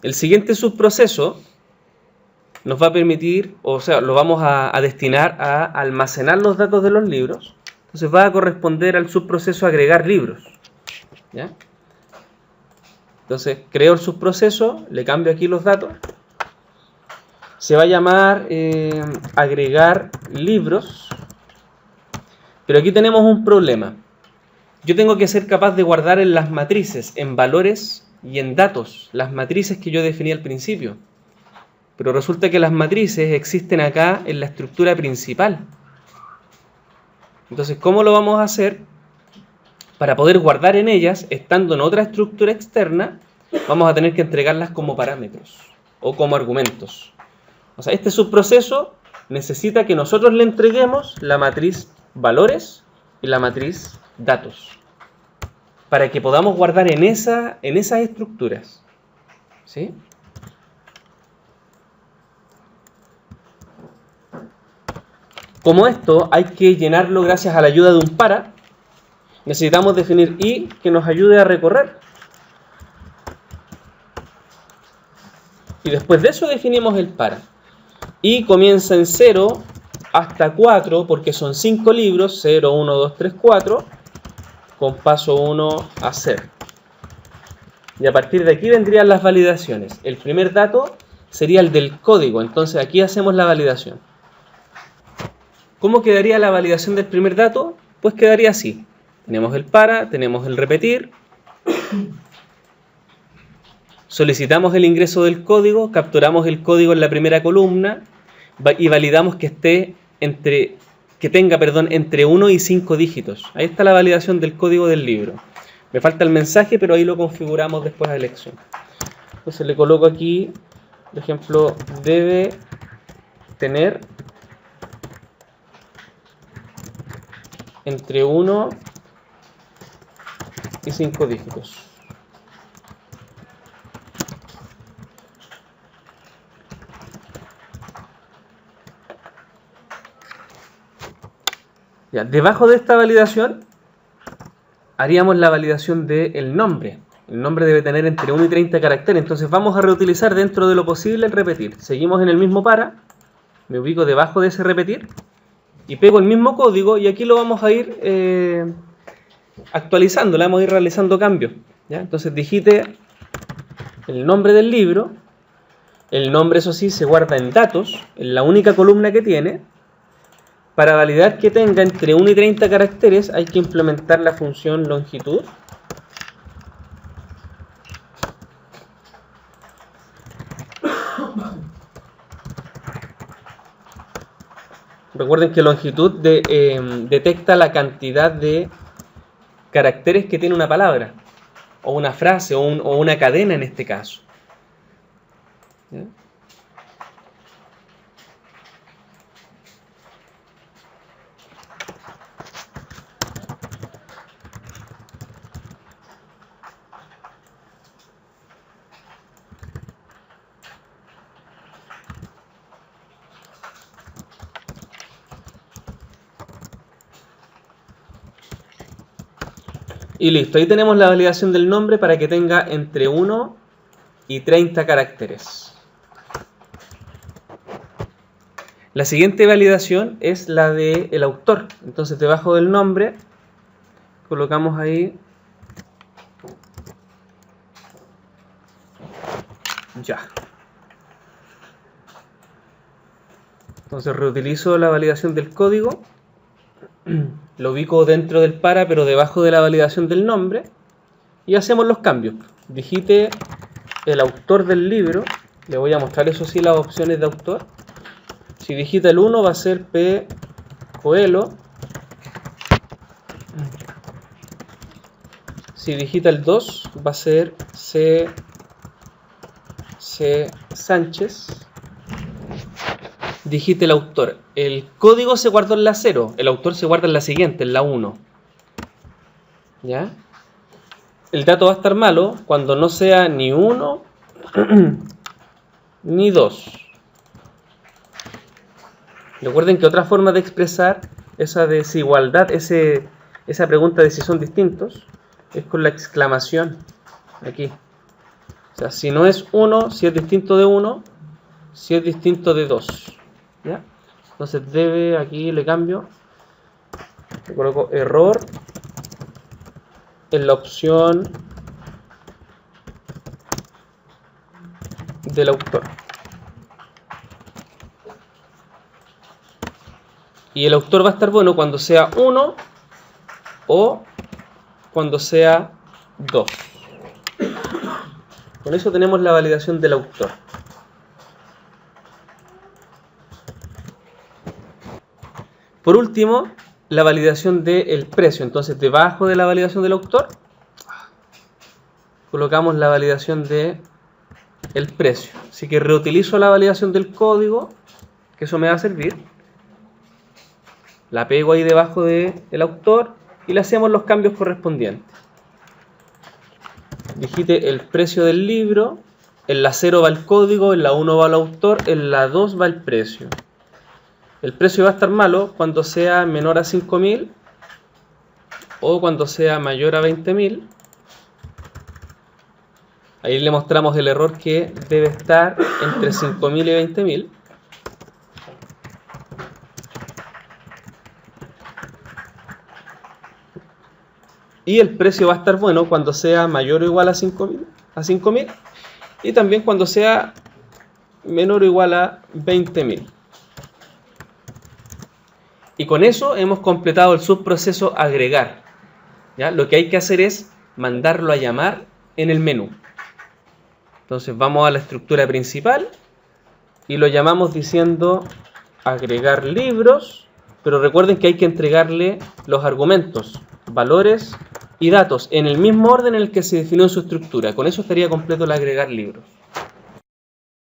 El siguiente subproceso nos va a permitir, o sea, lo vamos a destinar a almacenar los datos de los libros. Entonces va a corresponder al subproceso agregar libros, ¿ya? Entonces creo el subproceso, le cambio aquí los datos. Se va a llamar agregar libros. Pero aquí tenemos un problema. Yo tengo que ser capaz de guardar en las matrices, en valores y en datos, las matrices que yo definí al principio. Pero resulta que las matrices existen acá en la estructura principal. Entonces, ¿cómo lo vamos a hacer? Para poder guardar en ellas, estando en otra estructura externa, vamos a tener que entregarlas como parámetros o como argumentos. O sea, este subproceso necesita que nosotros le entreguemos la matriz valores y la matriz datos para que podamos guardar en esas estructuras. ¿Sí? Como esto hay que llenarlo gracias a la ayuda de un para, necesitamos definir i que nos ayude a recorrer. Y después de eso definimos el para. I comienza en 0 hasta 4 porque son 5 libros, 0, 1, 2, 3, 4, con paso 1 a 0. Y a partir de aquí vendrían las validaciones. El primer dato sería el del código, entonces aquí hacemos la validación. ¿Cómo quedaría la validación del primer dato? Pues quedaría así. Tenemos el para, tenemos el repetir. Solicitamos el ingreso del código, capturamos el código en la primera columna y validamos que tenga entre 1 y 5 dígitos. Ahí está la validación del código del libro. Me falta el mensaje, pero ahí lo configuramos después a elección. Entonces le coloco aquí, por ejemplo, debe tener entre 1 y 5 dígitos. Ya, debajo de esta validación haríamos la validación del nombre. El nombre debe tener entre 1 y 30 caracteres. Entonces vamos a reutilizar dentro de lo posible el repetir. Seguimos en el mismo para. Me ubico debajo de ese repetir. Y pego el mismo código. Y aquí lo vamos a ir actualizando. Le vamos a ir realizando cambios. ¿Ya? Entonces digite el nombre del libro. El nombre, eso sí, se guarda en datos. En la única columna que tiene. Para validar que tenga entre 1 y 30 caracteres hay que implementar la función longitud. Recuerden que longitud detecta la cantidad de caracteres que tiene una palabra, o una frase, o una cadena en este caso. ¿Ya? Y listo, ahí tenemos la validación del nombre para que tenga entre 1 y 30 caracteres. La siguiente validación es la del autor. Entonces debajo del nombre colocamos ahí ya. Entonces reutilizo la validación del código. Lo ubico dentro del para, pero debajo de la validación del nombre. Y hacemos los cambios. Digite el autor del libro. Le voy a mostrar, eso sí, las opciones de autor. Si digita el 1 va a ser P. Coelho. Si digita el 2 va a ser C. Sánchez. Digite el autor. El código se guardó en la 0. El autor se guarda en la siguiente, en la 1. ¿Ya? El dato va a estar malo cuando no sea ni 1 ni 2. Recuerden que otra forma de expresar esa desigualdad, esa pregunta de si son distintos, es con la exclamación. Aquí. O sea, si no es 1, si es distinto de 1, si es distinto de 2. ¿Ya? Entonces debe, aquí le cambio, le coloco error en la opción del autor. Y el autor va a estar bueno cuando sea 1 o cuando sea 2. Con eso tenemos la validación del autor. Por último, la validación del precio. Entonces, debajo de la validación del autor, colocamos la validación del precio. Así que reutilizo la validación del código, que eso me va a servir. La pego ahí debajo del autor y le hacemos los cambios correspondientes. Digite el precio del libro, en la 0 va el código, en la 1 va el autor, en la 2 va el precio. El precio va a estar malo cuando sea menor a 5.000 o cuando sea mayor a 20.000. Ahí le mostramos el error que debe estar entre 5.000 y 20.000. Y el precio va a estar bueno cuando sea mayor o igual a 5.000 y también cuando sea menor o igual a 20.000. Y con eso hemos completado el subproceso agregar. ¿Ya? Lo que hay que hacer es mandarlo a llamar en el menú. Entonces vamos a la estructura principal y lo llamamos diciendo agregar libros, pero recuerden que hay que entregarle los argumentos, valores y datos en el mismo orden en el que se definió en su estructura. Con eso estaría completo el agregar libros.